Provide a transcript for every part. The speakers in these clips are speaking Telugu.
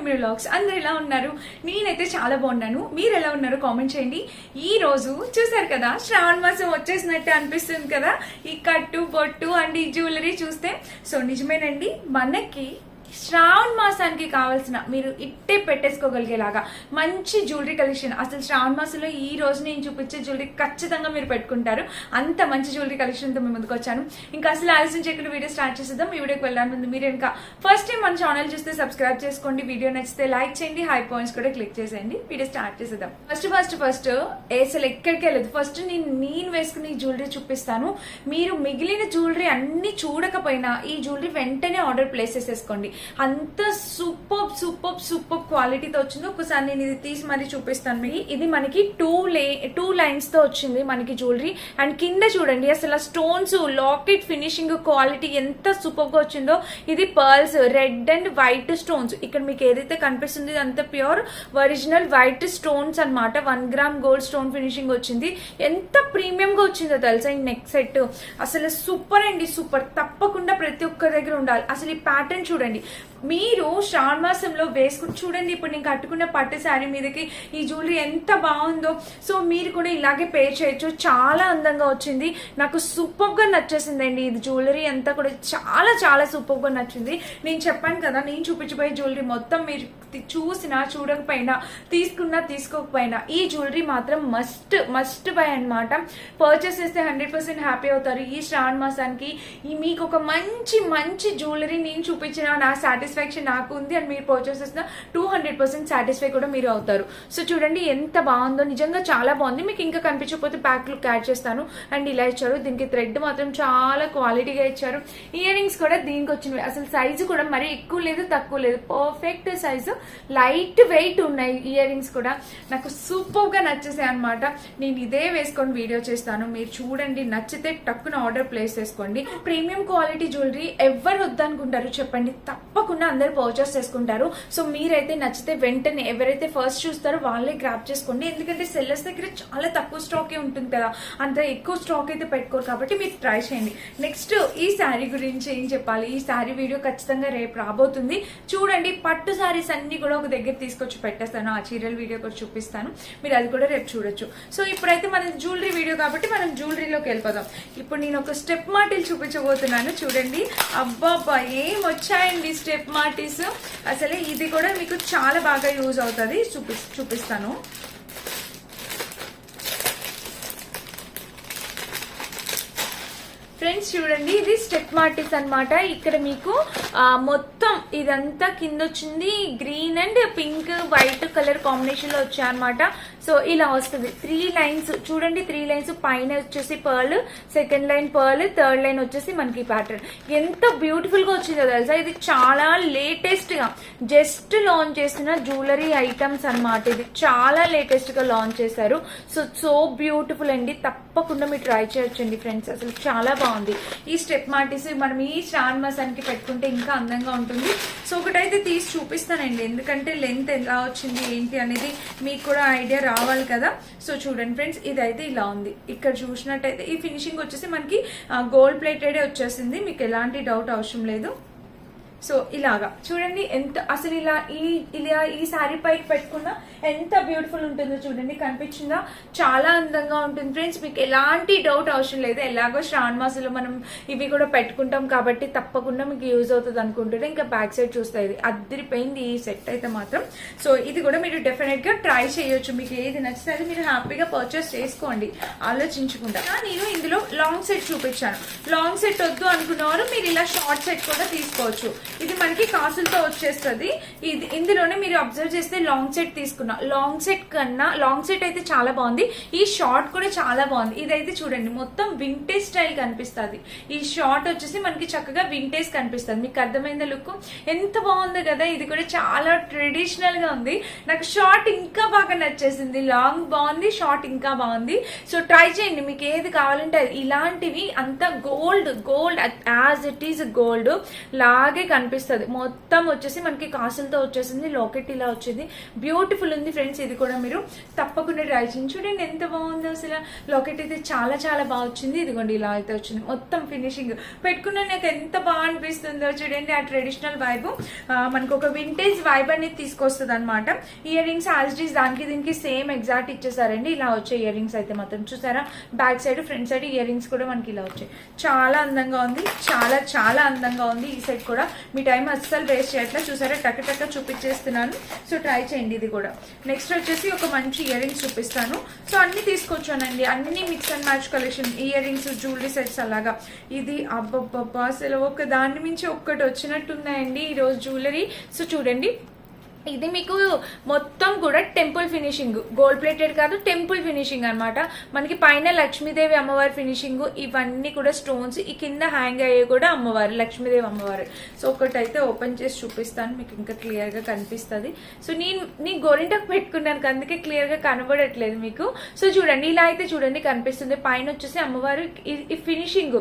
మిమ్మి వ్లాగ్స్. అందరు ఎలా ఉన్నారు? నేనైతే చాలా బాగున్నాను. మీరు ఎలా ఉన్నారు కామెంట్ చేయండి. ఈ రోజు చూసారు కదా, శ్రావణ మాసం వచ్చేసినట్టు అనిపిస్తుంది కదా, ఈ కట్టు బొట్టు అండ్ ఈ జ్యువెలరీ చూస్తే. సో నిజమేనండి, మనకి శ్రావణ మాసానికి కావాల్సిన మీరు ఇట్టే పెట్టేసుకోగలిగేలాగా మంచి జ్యువెలరీ కలెక్షన్. అసలు శ్రావణ మాసంలో ఈ రోజు నేను చూపించే జ్యువెలరీ ఖచ్చితంగా మీరు పెట్టుకుంటారు. అంత మంచి జ్యువెలరీ కలెక్షన్తో మేము ముందుకు వచ్చాను. ఇంకా అసలు ఆలస్యం చేయకుండా వీడియో స్టార్ట్ చేసేద్దాం. ఈ వీడియోకి వెళ్ళడానికి ముందు మీరు ఇంకా ఫస్ట్ టైం మన ఛానల్ చూస్తే సబ్స్క్రైబ్ చేసుకోండి. వీడియో నచ్చితే లైక్ చేయండి, హై పాయింట్స్ కూడా క్లిక్ చేసేయండి. వీడియో స్టార్ట్ చేసేద్దాం. ఫస్ట్ అసలు ఎక్కడికి వెళ్ళదు. ఫస్ట్ నేను వేసుకుని జ్యువెలరీ చూపిస్తాను. మీరు మిగిలిన జ్యువెలరీ అన్ని చూడకపోయినా ఈ జ్యువెలరీ వెంటనే ఆర్డర్ ప్లేస్ చేసేసుకోండి. అంత సూపర్ క్వాలిటీతో వచ్చింది. ఒకసారి నేను ఇది తీసి మరీ చూపిస్తాను. ఇది మనకి టూ లైన్స్ తో వచ్చింది మనకి జ్యువెలరీ. అండ్ కింద చూడండి అసలు స్టోన్స్ లాకెట్ ఫినిషింగ్ క్వాలిటీ ఎంత సూపర్ గా వచ్చిందో. ఇది pearls red and white stones. ఇక్కడ మీకు ఏదైతే కనిపిస్తుంది అంత ప్యూర్ ఒరిజినల్ వైట్ స్టోన్స్ అన్నమాట. 1 గ్రామ్ గోల్డ్ స్టోన్ ఫినిషింగ్ వచ్చింది. ఎంత ప్రీమియం గా వచ్చిందో తెలుసా ఈ నెక్ సెట్. అసలు సూపర్ అండి, సూపర్. తప్పకుండా ప్రతి ఒక్కరి దగ్గర ఉండాలి. అసలు ఈ ప్యాటర్న్ చూడండి, మీరు శ్రావణ మాసంలో వేసుకుని చూడండి. ఇప్పుడు నేను కట్టుకున్న పట్టు శారీ మీదకి ఈ జ్యువెలరీ ఎంత బాగుందో. సో మీరు కూడా ఇలాగే పే చేయొచ్చు. చాలా అందంగా వచ్చింది. నాకు సూపర్ గా నచ్చేసిందండి. ఇది జ్యువెలరీ అంతా కూడా చాలా సూపర్ గా నచ్చింది. నేను చెప్పాను కదా, నేను చూపించబోయే జ్యువెలరీ మొత్తం మీరు చూసినా చూడకపోయినా తీసుకోకపోయినా ఈ జ్యువెలరీ మాత్రం మస్ట్ బై అనమాట. పర్చేస్ చేస్తే 100% హ్యాపీ అవుతారు. ఈ శ్రావణ మాసానికి మీకు ఒక మంచి జ్యువెలరీ నేను చూపించిన నా సాటిస్ఫాక్షన్ నాకు ఉంది. అండ్ మీరు పర్చేస్ చేసిన 200% సాటిస్ఫై కూడా మీరు అవుతారు. సో చూడండి ఎంత బాగుందో, నిజంగా చాలా బాగుంది. మీకు ఇంకా కనిపించకపోతే బ్యాక్ లుక్ యాడ్ చేస్తాను. అండ్ ఇలా ఇచ్చారు. దీనికి థ్రెడ్ మాత్రం చాలా క్వాలిటీగా ఇచ్చారు. ఇయర్ రింగ్స్ కూడా దీనికి వచ్చినవి. అసలు సైజు కూడా మరీ ఎక్కువ లేదు తక్కువ లేదు, పర్ఫెక్ట్ సైజు. లైట్ వెయిట్ ఉన్నాయి ఇయర్ రింగ్స్ కూడా. నాకు సూపర్ గా నచ్చేసాయి అనమాట. నేను ఇదే వేసుకొని వీడియో చేస్తాను. మీరు చూడండి, నచ్చితే టక్కున ఆర్డర్ ప్లేస్ చేసుకోండి. ప్రీమియం క్వాలిటీ జ్యువెలరీ ఎవరు వద్దనుకుంటారు చెప్పండి? తప్పకుండా అందరు పర్చేస్ చేసుకుంటారు. సో మీరైతే నచ్చితే వెంటనే ఎవరైతే ఫస్ట్ చూస్తారో వాళ్ళే గ్రాప్ చేసుకోండి. ఎందుకంటే సెల్లర్స్ దగ్గర చాలా తక్కువ స్టాకే ఉంటుంది కదా, అంత ఎక్కువ స్టాక్ అయితే పెట్టుకోరు. కాబట్టి మీరు ట్రై చేయండి. నెక్స్ట్ ఈ శారీ గురించి ఏం చెప్పాలి? ఈ శారీ వీడియో ఖచ్చితంగా రేపు రాబోతుంది. చూడండి, పట్టు శారీస్ అన్ని కూడా ఒక దగ్గర తీసుకొచ్చి పెట్టేస్తాను. ఆ చీరల వీడియో కూడా చూపిస్తాను. మీరు అది కూడా రేపు చూడొచ్చు. సో ఇప్పుడైతే మన జ్యువెలరీ వీడియో కాబట్టి మనం జ్యువెలరీలోకి వెళ్ళిపోదాం. ఇప్పుడు నేను ఒక స్టెప్ మాటిల్ చూపించబోతున్నాను. చూడండి, అబ్బాబ్బా ఏం వచ్చాయండి స్టెప్ మాటిల్స్. అసలు ఇది కూడా మీకు చాలా బాగా యూజ్ అవుతుంది. చూపిస్తాను. ఫ్రెండ్స్ చూడండి, ఇది స్టెప్ మార్టిల్స్ అనమాట. ఇక్కడ మీకు మొత్తం ఇదంతా కింద వచ్చింది green and pink white colour combination లో వచ్చాయన్నమాట. సో ఇలా వస్తుంది. 3 లైన్స్ చూడండి, 3 లైన్స్ పైన వచ్చేసి pearl, second line pearl, third line వచ్చేసి మనకి ప్యాటర్న్. ఎంత బ్యూటిఫుల్ గా వచ్చిందో తెలుసా. ఇది చాలా లేటెస్ట్ గా జస్ట్ లాంచ్ చేసిన జ్యువెలరీ ఐటమ్స్ అనమాట. ఇది చాలా లేటెస్ట్ గా లాంచ్ చేశారు. సో బ్యూటిఫుల్ అండి. తప్పకుండా మీరు ట్రై చేయొచ్చండి ఫ్రెండ్స్. అసలు చాలా బాగుంది. ఈ స్టెప్ మార్టిల్స్ మనం ఈ శ్రావణ మాసానికి పెట్టుకుంటే ఇంకా అందంగా ఉంటుంది. సో ఒకటైతే తీసి చూపిస్తానండి, ఎందుకంటే లెంత్ ఎలా వచ్చింది ఏంటి అనేది మీకు కూడా ఐడియా రావాలి కదా. సో చూడండి ఫ్రెండ్స్, ఇదైతే ఇలా ఉంది. ఇక్కడ చూసినట్టయితే ఈ ఫినిషింగ్ వచ్చేసి మనకి గోల్డ్ ప్లేటెడ్ వచ్చేసింది. మీకు ఎలాంటి డౌట్ అవసరం లేదు. సో ఇలాగా చూడండి, ఎంత అసలు ఇలా ఈ శారీ పైకి పెట్టుకున్నా ఎంత బ్యూటిఫుల్ ఉంటుందో చూడండి. కనిపించిందా? చాలా అందంగా ఉంటుంది ఫ్రెండ్స్. మీకు ఎలాంటి డౌట్ అవసరం లేదు. ఎలాగో శ్రావణ మాసంలో మనం ఇవి కూడా పెట్టుకుంటాం కాబట్టి తప్పకుండా మీకు యూజ్ అవుతుంది అనుకుంటుంటే. ఇంకా బ్యాక్ సైడ్ చూస్తే ఇది అద్దరిపోయింది ఈ సెట్ అయితే మాత్రం. సో ఇది కూడా మీరు డెఫినెట్ గా ట్రై చేయొచ్చు. మీకు ఏది నచ్చితే అది మీరు హ్యాపీగా పర్చేస్ చేసుకోండి ఆలోచించకుండా. నేను ఇందులో లాంగ్ సెట్ చూపించాను. లాంగ్ సెట్ వద్దు అనుకున్నవారు మీరు ఇలా షార్ట్ సెట్ కూడా తీసుకోవచ్చు. ఇది మనకి కాసులతో వచ్చేస్తుంది. ఇది ఇందులోనే మీరు అబ్జర్వ్ చేస్తే లాంగ్ సెట్ తీసుకున్నా. లాంగ్ సెట్ కన్నా లాంగ్ సెట్ అయితే చాలా బాగుంది. ఈ షార్ట్ కూడా చాలా బాగుంది. ఇదైతే చూడండి మొత్తం వింటేజ్ స్టైల్ కనిపిస్తుంది. ఈ షార్ట్ వచ్చేసి మనకి చక్కగా వింటేజ్ కనిపిస్తుంది. మీకు అర్థమైందా లుక్? ఎంత బాగుంది కదా. ఇది కూడా చాలా ట్రెడిషనల్ గా ఉంది. నాకు షార్ట్ ఇంకా బాగా నచ్చేసింది. లాంగ్ బాగుంది, షార్ట్ ఇంకా బాగుంది. సో ట్రై చేయండి. మీకు ఏది కావాలంటే ఇలాంటివి అంతా gold as it is gold లాగే కనిపిస్తుంది. మొత్తం వచ్చేసి మనకి కాసులతో వచ్చేసింది. లాకెట్ ఇలా వచ్చింది, బ్యూటిఫుల్ ఉంది ఫ్రెండ్స్. ఇది కూడా మీరు తప్పకుండా ట్రై చేయండి. చూడండి ఎంత బాగుందో అసలు. లాకెట్ అయితే చాలా చాలా బాగా వచ్చింది. ఇదిగోండి ఇలా అయితే వచ్చింది. మొత్తం ఫినిషింగ్ పెట్టుకున్న నాకు ఎంత బాగా అనిపిస్తుందో చూడండి. ఆ ట్రెడిషనల్ వైబ్ మనకు ఒక వింటేజ్ వైబ్ అనేది తీసుకొస్తుంది అనమాట. ఇయర్ రింగ్స్ యాజ్ దానికి దీనికి సేమ్ ఎగ్జాక్ట్ ఇచ్చేసారండి. ఇలా వచ్చే ఇయర్ రింగ్స్ అయితే మాత్రం చూసారా, back side front side ear rings కూడా మనకి ఇలా వచ్చాయి. చాలా అందంగా ఉంది, చాలా చాలా అందంగా ఉంది. ఈ సెట్ కూడా మీ టైం అస్సలు వేస్ట్ చేయట్లా. చూసారా టక్క టక్క చూపించేస్తున్నాను. సో ట్రై చేయండి ఇది కూడా. నెక్స్ట్ వచ్చేసి ఒక మంచి ఇయర్ రింగ్స్ చూపిస్తాను. సో అన్ని తీసుకొచ్చానండి, అన్ని mix and match collection, ear rings jewellery sets అలాగా. ఇది అబ్బబ్బబ్బా అసలు ఒక దాని మించి ఒక్కటి వచ్చినట్టున్నాయండి ఈరోజు జ్యువెలరీ. సో చూడండి, ఇది మీకు మొత్తం కూడా టెంపుల్ ఫినిషింగ్, గోల్డ్ ప్లేటెడ్ కాదు, టెంపుల్ ఫినిషింగ్ అనమాట. మనకి పైన లక్ష్మీదేవి అమ్మవారి ఫినిషింగ్, ఇవన్నీ కూడా స్టోన్స్. ఈ కింద హ్యాంగ్ అయ్యే కూడా అమ్మవారు, లక్ష్మీదేవి అమ్మవారు. సో ఒకటైతే ఓపెన్ చేసి చూపిస్తాను, మీకు ఇంకా క్లియర్ గా కనిపిస్తుంది. సో నేను గోరింటాకు పెట్టుకున్నాను, అందుకే క్లియర్ గా కనబడట్లేదు మీకు. సో చూడండి, ఇలా అయితే చూడండి కనిపిస్తుంది. పైన వచ్చేసి అమ్మవారు ఈ ఫినిషింగ్,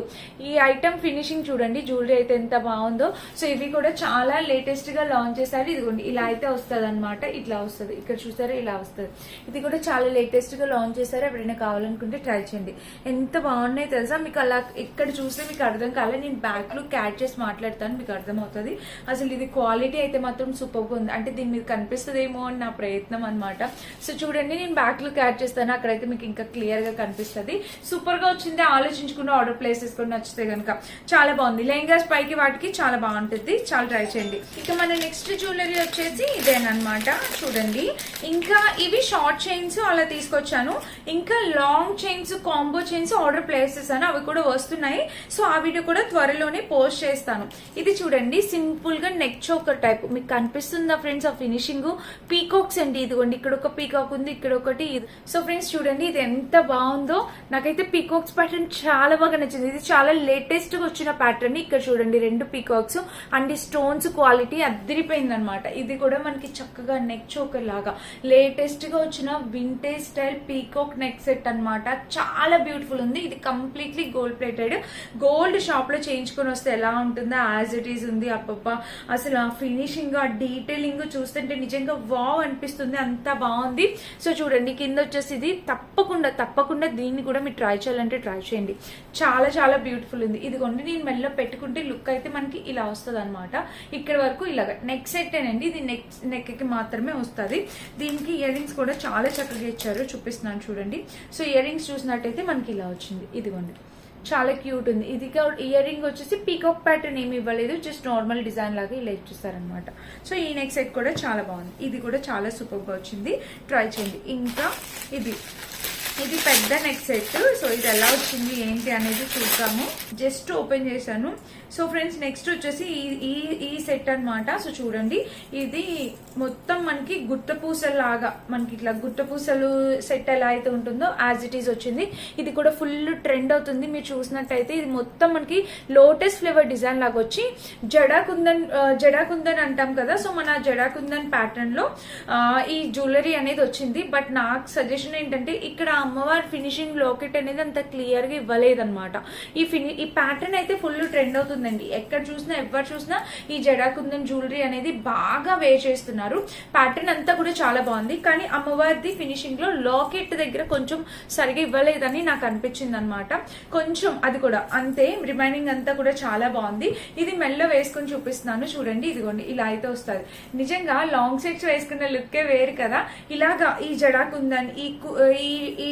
ఈ ఐటమ్ ఫినిషింగ్ చూడండి. జ్యువెలరీ అయితే ఎంత బాగుందో. సో ఇవి కూడా చాలా లేటెస్ట్ గా లాంచ్ చేశారు. ఇదిగోండి ఇలా అయితే వస్తుంది అనమాట. ఇట్లా వస్తుంది, ఇక్కడ చూసారా ఇలా వస్తుంది. ఇది కూడా చాలా లేటెస్ట్ గా లాంచ్ చేశారు. ఎవరైనా కావాలనుకుంటే ట్రై చేయండి. ఎంత బాగున్నాయి తెలుసా. మీకు అలా ఇక్కడ చూస్తే మీకు అర్థం కాలే, నేను బ్యాక్ లో క్యాచ్ చేసి మాట్లాడతాను, మీకు అర్థమవుతుంది. అసలు ఇది క్వాలిటీ అయితే మాత్రం సూపర్ గా ఉంది. అంటే దీని మీద కనిపిస్తుందేమో అని నా ప్రయత్నం అనమాట. సో చూడండి, నేను బ్యాక్ లో క్యాచ్ చేస్తాను, అక్కడైతే మీకు ఇంకా క్లియర్ గా కనిపిస్తుంది. సూపర్ గా వచ్చింది. ఆలోచించుకుంటూ ఆర్డర్ ప్లేస్ చేసుకుని నచ్చితే కనుక చాలా బాగుంది. లెహంగాస్ పైకి వాటికి చాలా బాగుంటుంది. చాలా ట్రై చేయండి. ఇక మన నెక్స్ట్ జ్యువెలరీ వచ్చేసి ఇదేనమాట. చూడండి, ఇంకా ఇవి షార్ట్ చైన్స్ అలా తీసుకొచ్చాను. ఇంకా long chains, combo chains order place చేశాను, అవి కూడా వస్తున్నాయి. సో ఆ వీడియో కూడా త్వరలోనే పోస్ట్ చేస్తాను. ఇది చూడండి, సింపుల్ గా నెక్ చోకర్ టైప్ మీకు కనిపిస్తుందా ఫ్రెండ్స్. ఆ ఫినిషింగ్ పీకాక్స్ అండి. ఇదిగోండి ఇక్కడ ఒక పీకాక్ ఉంది, ఇక్కడ ఒకటి. సో ఫ్రెండ్స్ చూడండి, ఇది ఎంత బాగుందో. నాకైతే పీకాక్స్ ప్యాటర్న్ చాలా బాగా నచ్చింది. ఇది చాలా లేటెస్ట్ గా వచ్చిన ప్యాటర్న్. ఇక్కడ చూడండి, 2 పీకాక్స్ అండ్ స్టోన్స్ క్వాలిటీ అదిరిపోయింది అనమాట. ఇది కూడా మనకి చక్కగా నెక్ చోకర్ లాగా లేటెస్ట్ గా వచ్చిన vintage style peacock neck set అన్నమాట. చాలా బ్యూటిఫుల్ ఉంది. ఇది completely gold plated. Gold shop లో చేయించుకొని వస్తే ఎలా ఉంటుందో యాజ్ ఇట్ ఈస్ ఉంది. అప్పప్ప అసలు ఆ ఫినిషింగ్, ఆ డీటెయిలింగ్ చూస్తుంటే నిజంగా వావ్ అనిపిస్తుంది. అంత బాగుంది. సో చూడండి, కింద వచ్చేసి ఇది తప్పకుండా దీన్ని కూడా మీరు ట్రై చేయాలంటే ట్రై చేయండి. చాలా చాలా బ్యూటిఫుల్ ఉంది. ఇదిగోండి, నేను మెల్ల పెట్టుకుంటే లుక్ అయితే మనకి ఇలా వస్తుంది అనమాట. ఇక్కడ వరకు ఇలాగ నెక్ సెట్ ఏనండి. ఇది నెక్ కి మాత్రమే వస్తుంది. దీనికి ఇయర్ రింగ్స్ కూడా చాలా చక్కగా ఇచ్చారు, చూపిస్తున్నాను చూడండి. సో ఇయర్ రింగ్స్ చూసినట్టయితే మనకి ఇలా వచ్చింది. ఇదిగోండి, చాలా క్యూట్ ఉంది. ఇది ఇయర్ రింగ్ వచ్చేసి పీకాక్ ప్యాటర్న్ ఏమి ఇవ్వలేదు, జస్ట్ నార్మల్ డిజైన్ లాగా ఇలా ఇచ్చేస్తారనమాట. సో ఈ నెక్ సెట్ కూడా చాలా బాగుంది. ఇది కూడా చాలా సూపర్ గా వచ్చింది, ట్రై చేయండి. ఇంకా ఇది పెద్ద నెక్ సెట్. సో ఇది ఎలా వచ్చింది ఏంటి అనేది చూద్దాము. జస్ట్ ఓపెన్ చేశాను. సో ఫ్రెండ్స్, నెక్స్ట్ వచ్చేసి ఈ సెట్ అన్నమాట. సో చూడండి, ఇది మొత్తం మనకి గుట్టపూసలు లాగా, మనకి ఇట్లా గుట్టపూసలు సెట్ ఎలా అయితే ఉంటుందో యాజ్ ఇట్ ఈస్ వచ్చింది. ఇది కూడా ఫుల్ ట్రెండ్ అవుతుంది. మీరు చూసినట్టయితే ఇది మొత్తం మనకి లోటస్ ఫ్లేవర్ డిజైన్ లాగా వచ్చి జడాకుందన్ అంటాం కదా. సో మన జడాకుందన్ ప్యాటర్న్ లో ఈ జ్యువెలరీ అనేది వచ్చింది. బట్ నాకు సజెషన్ ఏంటంటే, ఇక్కడ అమ్మవారి ఫినిషింగ్ లాకెట్ అనేది అంత క్లియర్ గా ఇవ్వలేదన్నమాట. ఈ ప్యాటర్న్ అయితే ఫుల్ ట్రెండ్ అవుతుందండి. ఎక్కడ చూసినా ఎవరు చూసినా ఈ జడాకుందన్ జ్యువెలరీ అనేది బాగా వేర్ చేస్తున్నారు. ప్యాటర్న్ అంతా కూడా చాలా బాగుంది. కానీ అమ్మవారిది ఫినిషింగ్ లో లాకెట్ దగ్గర కొంచెం సరిగా ఇవ్వలేదని నాకు అనిపించింది అనమాట. కొంచెం అది కూడా అంతే, రిమైనింగ్ అంతా కూడా చాలా బాగుంది. ఇది మెల్ల వేసుకొని చూపిస్తున్నాను చూడండి. ఇదిగోండి, ఇలా అయితే వస్తుంది. నిజంగా లాంగ్ సెట్స్ వేసుకున్న లుక్కే వేరు కదా. ఇలాగా ఈ జడాకుందన్, ఈ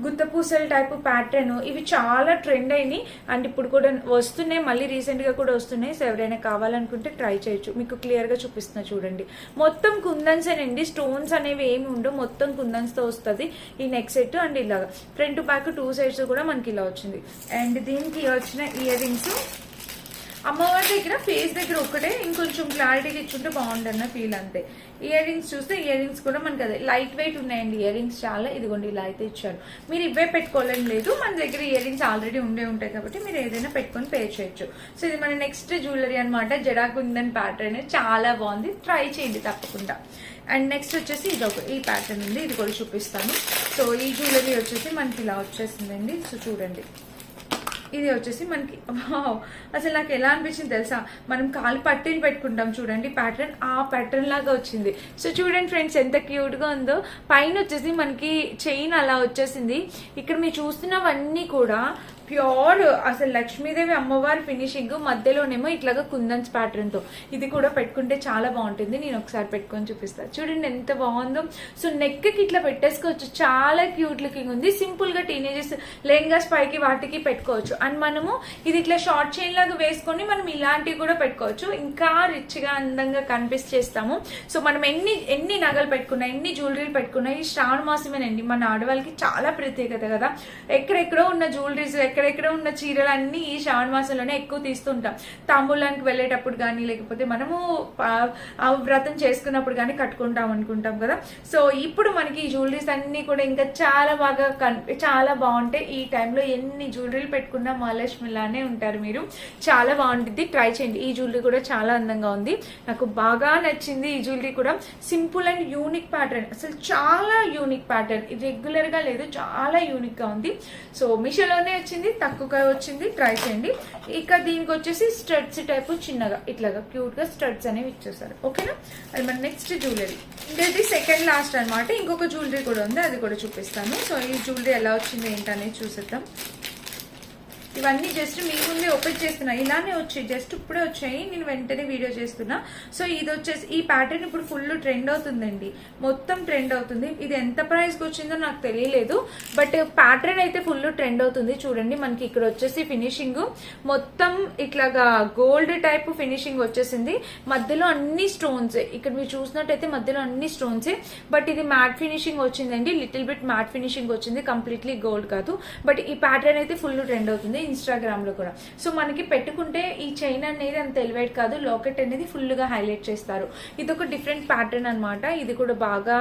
గుత్తపూసల టైప్ ప్యాటర్న్ ఇవి చాలా ట్రెండ్ అయినాయి. అండ్ ఇప్పుడు కూడా వస్తున్నాయి, మళ్ళీ రీసెంట్ గా కూడా వస్తున్నాయి. సో ఎవరైనా కావాలనుకుంటే ట్రై చేయొచ్చు. మీకు క్లియర్ గా చూపిస్తున్నా చూడండి. మొత్తం కుందన్స్ అండి, స్టోన్స్ అనేవి ఏమి ఉండవు, మొత్తం కుందన్స్ తో వస్తుంది ఈ నెక్ సెట్. అండ్ ఇలాగా ఫ్రంట్ బ్యాక్ 2 సైడ్స్ కూడా మనకి ఇలా వచ్చింది. అండ్ దీనికి వచ్చిన ఇయర్ రింగ్స్ అమ్మవారి దగ్గర ఫేస్ దగ్గర ఒకటే, ఇంకొంచెం క్లారిటీగా ఇచ్చుంటే బాగుండన్న ఫీల్ అంతే. ఇయర్ రింగ్స్ చూస్తే ఇయర్ రింగ్స్ కూడా మనకి అదే లైట్ వెయిట్ ఉన్నాయండి ఇయర్ రింగ్స్ చాలా. ఇదిగోండి ఇలా అయితే ఇచ్చారు. మీరు ఇవే పెట్టుకోవాలని లేదు, మన దగ్గర ఇయర్ రింగ్స్ ఆల్రెడీ ఉంటాయి కాబట్టి మీరు ఏదైనా పెట్టుకొని పే చేయొచ్చు. సో ఇది మన నెక్స్ట్ జ్యువెలరీ అనమాట. జడాకుందన్ ప్యాటర్న్ చాలా బాగుంది, ట్రై చేయండి తప్పకుండా. అండ్ నెక్స్ట్ వచ్చేసి ఈ ప్యాటర్న్ ఉంది, ఇది కూడా చూపిస్తాను. సో ఈ జ్యువెలరీ వచ్చేసి మనకి ఇలా వచ్చేసిందండి. సో చూడండి, ఇది వచ్చేసి మనకి వావ్, అసలు నాకు ఎలా అనిపించింది తెలుసా, మనం కాలు పట్టీలు పెట్టుకుంటాం చూడండి ప్యాటర్న్, ఆ ప్యాటర్న్ లాగా వచ్చింది. సో చూడండి ఫ్రెండ్స్ ఎంత క్యూట్ గా ఉందో. పైన వచ్చేసి మనకి చైన్ అలా వచ్చేసింది. ఇక్కడ మీరు చూస్తున్నవన్నీ కూడా ప్యూర్ అసలు లక్ష్మీదేవి అమ్మవారి ఫినిషింగ్, మధ్యలోనేమో ఇట్లాగా కుందన్స్ ప్యాటర్న్ తో. ఇది కూడా పెట్టుకుంటే చాలా బాగుంటుంది. నేను ఒకసారి పెట్టుకొని చూపిస్తాను. చూడండి ఎంత బాగుందో. సో నెక్ కి ఇట్లా పెట్టేసుకోవచ్చు, చాలా క్యూట్ లుకింగ్ ఉంది. సింపుల్ గా టీనేజర్స్ లెహంగాస్ పైకి వాటికి పెట్టుకోవచ్చు. అండ్ మనము ఇది ఇట్లా షార్ట్ చైన్ లాగా వేసుకొని మనం ఇలాంటివి కూడా పెట్టుకోవచ్చు, ఇంకా రిచ్ గా అందంగా కనిపిస్తాము. సో మనం ఎన్ని నగలు పెట్టుకున్నా, ఎన్ని జ్యువెలరీలు పెట్టుకున్నా, ఈ శ్రావణ మాసమేనండి మన ఆడవాళ్ళకి చాలా ప్రత్యేకత కదా. ఎక్కడెక్కడో ఉన్న జ్యువెలరీస్, ఎక్కడెక్కడ ఉన్న చీరలు అన్ని ఈ శ్రావణ మాసంలోనే ఎక్కువ తీస్తుంటాం. తాంబూలానికి వెళ్ళేటప్పుడు కానీ, లేకపోతే మనము వ్రతం చేసుకున్నప్పుడు కానీ కట్టుకుంటాం అనుకుంటాం కదా. సో ఇప్పుడు మనకి ఈ జ్యువెలరీస్ అన్ని కూడా ఇంకా చాలా బాగా చాలా బాగుంటాయి. ఈ టైంలో ఎన్ని జ్యువెలరీలు పెట్టుకున్నా మహాలక్ష్మిలానే ఉంటారు మీరు. చాలా బాగుంటుంది, ట్రై చేయండి. ఈ జ్యువెలరీ కూడా చాలా అందంగా ఉంది, నాకు బాగా నచ్చింది. ఈ జ్యువెలరీ కూడా సింపుల్ అండ్ యూనిక్ ప్యాటర్న్, అసలు చాలా యూనిక్ ప్యాటర్న్, రెగ్యులర్ గా లేదు, చాలా యూనిక్ గా ఉంది. సో మీషోలోనే వచ్చింది, తక్కువగా వచ్చింది, ట్రై చేయండి. ఇక దీనికి వచ్చేసి స్టడ్స్ టైప్ చిన్నగా ఇట్లాగా క్యూట్ గా స్టడ్స్ అనేవి ఇచ్చేసారు. ఓకేనా, అది మన నెక్స్ట్ జ్యువెలరీ. ఇది సెకండ్ లాస్ట్ అనమాట. ఇంకొక జ్యువెలరీ కూడా ఉంది, అది కూడా చూపిస్తాను. సో ఈ జ్యువెలరీ ఎలా వచ్చింది ఏంటనేది చూసేద్దాం. ఇవన్నీ జస్ట్ మీ ముందే ఓపెన్ చేస్తున్నా, ఇలానే వచ్చాయి, జస్ట్ ఇప్పుడే వచ్చాయి, నేను వెంటనే వీడియో చేస్తున్నా. సో ఇది వచ్చేసి ఈ ప్యాటర్న్ ఇప్పుడు ఫుల్ ట్రెండ్ అవుతుందండి, మొత్తం ట్రెండ్ అవుతుంది. ఇది ఎంత ప్రైస్ కి వచ్చిందో నాకు తెలియలేదు, బట్ ప్యాటర్న్ అయితే ఫుల్ ట్రెండ్ అవుతుంది. చూడండి మనకి ఇక్కడ వచ్చేసి ఫినిషింగ్ మొత్తం ఇట్లాగా గోల్డ్ టైప్ ఫినిషింగ్ వచ్చేసింది. మధ్యలో అన్ని స్టోన్స్, ఇక్కడ మీరు చూసినట్టయితే మధ్యలో అన్ని స్టోన్స్, బట్ ఇది మ్యాట్ ఫినిషింగ్ వచ్చిందండి, లిటిల్ బిట్ మ్యాట్ ఫినిషింగ్ వచ్చింది, కంప్లీట్లీ గోల్డ్ కాదు. బట్ ఈ ప్యాటర్న్ అయితే ఫుల్ ట్రెండ్ అవుతుంది ఇన్స్టాగ్రామ్ లో కూడా. సో మనకి పెట్టుకుంటే ఈ చైన్ అనేది అంత ఎలివేట్ కాదు, లాకెట్ అనేది ఫుల్ గా హైలైట్ చేస్తారు. ఇది ఒక డిఫరెంట్ ప్యాటర్న్ అనమాట, ఇది కూడా బాగా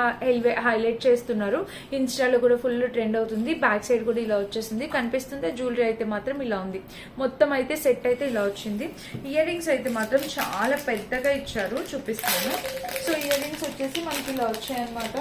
హైలైట్ చేస్తున్నారు. ఇన్స్టాలో కూడా ఫుల్ ట్రెండ్ అవుతుంది. బ్యాక్ సైడ్ కూడా ఇలా వచ్చేసింది, కనిపిస్తుంది. జ్యువెలరీ అయితే మాత్రం ఇలా ఉంది. మొత్తం అయితే సెట్ అయితే ఇలా వచ్చింది. ఇయర్ రింగ్స్ అయితే మాత్రం చాలా పెద్దగా ఇచ్చారు, చూపిస్తాను. సో ఇయర్ రింగ్స్ వచ్చేసి మనకి ఇలా వచ్చాయి అనమాట.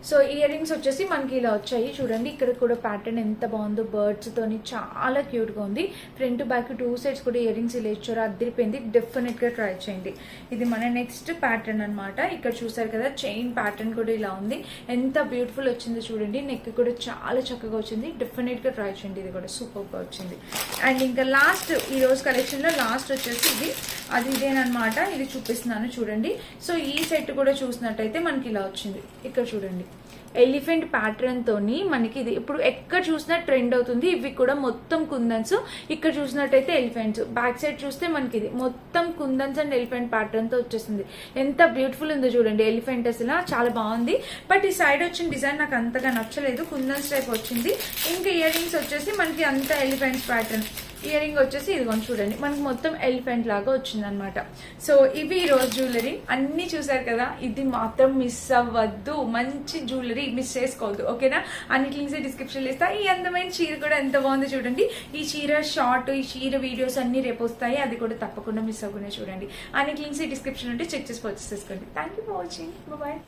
సో ఇయర్ రింగ్స్ వచ్చేసి మనకి ఇలా వచ్చాయి. చూడండి ఇక్కడ కూడా ప్యాటర్న్ ఎంత బాగుందో, బర్డ్స్ తోని చాలా క్యూట్ గా ఉంది. ఫ్రంట్ బ్యాక్ 2 సైడ్స్ కూడా ఇయర్ రింగ్స్ ఇలా ఇచ్చారు, అదిరిపోయింది. డెఫినెట్ గా ట్రై చేయండి. ఇది మన నెక్స్ట్ ప్యాటర్న్ అనమాట. ఇక్కడ చూసారు కదా చైన్ ప్యాటర్న్ కూడా ఇలా ఉంది, ఎంత బ్యూటిఫుల్ వచ్చింది చూడండి. నెక్ కూడా చాలా చక్కగా వచ్చింది, డెఫినెట్ గా ట్రై చేయండి. ఇది కూడా సూపర్ గా వచ్చింది. అండ్ ఇంకా లాస్ట్ ఈ రోజు కలెక్షన్ లో లాస్ట్ వచ్చేసి ఇది, అది ఇదేనమాట. ఇది చూపిస్తున్నాను చూడండి. సో ఈ సెట్ కూడా చూసినట్టయితే మనకి ఇలా వచ్చింది. ఇక్కడ చూడండి ఎలిఫెంట్ ప్యాటర్న్ తోని మనకి ఇది ఇప్పుడు ఎక్కడ చూసినా ట్రెండ్ అవుతుంది. ఇవి కూడా మొత్తం కుందన్స్, ఇక్కడ చూసినట్టయితే ఎలిఫెంట్స్. బ్యాక్ సైడ్ చూస్తే మనకి ఇది మొత్తం కుందన్స్ అండ్ ఎలిఫెంట్ ప్యాటర్న్ తో వచ్చేసింది. ఎంత బ్యూటిఫుల్ ఉందో చూడండి. ఎలిఫెంట్ అసలు చాలా బాగుంది, బట్ ఈ సైడ్ వచ్చిన డిజైన్ నాకు అంతగా నచ్చలేదు, కుందన్స్ టైప్ వచ్చింది. ఇంకా ఇయర్ రింగ్స్ వచ్చేసి మనకి అంత ఎలిఫెంట్స్ ప్యాటర్న్. ఇయర్ రింగ్ వచ్చేసి ఇదిగోండి చూడండి, మనకి మొత్తం ఎలిఫెంట్ లాగా వచ్చింది అనమాట. సో ఇవి ఈ రోజు జ్యువెలరీ అన్ని చూసారు కదా. ఇది మాత్రం మిస్ అవ్వద్దు, మంచి జ్యువెలరీ మిస్ చేసుకోవద్దు. ఓకేనా, అన్నిటి లింక్స్ డిస్క్రిప్షన్ ఇస్తా. ఈ అందమైన చీర కూడా ఎంత బాగుందో చూడండి. ఈ చీర షార్ట్, ఈ చీర వీడియోస్ అన్ని రేపు వస్తాయి, అది కూడా తప్పకుండా మిస్ అవ్వకుండా చూడండి. అన్నిటి లింక్స్ డిస్క్రిప్షన్ ఉంటే చెక్ చేసి పర్చేస్ చేసుకోండి. Thank you for watching, bye.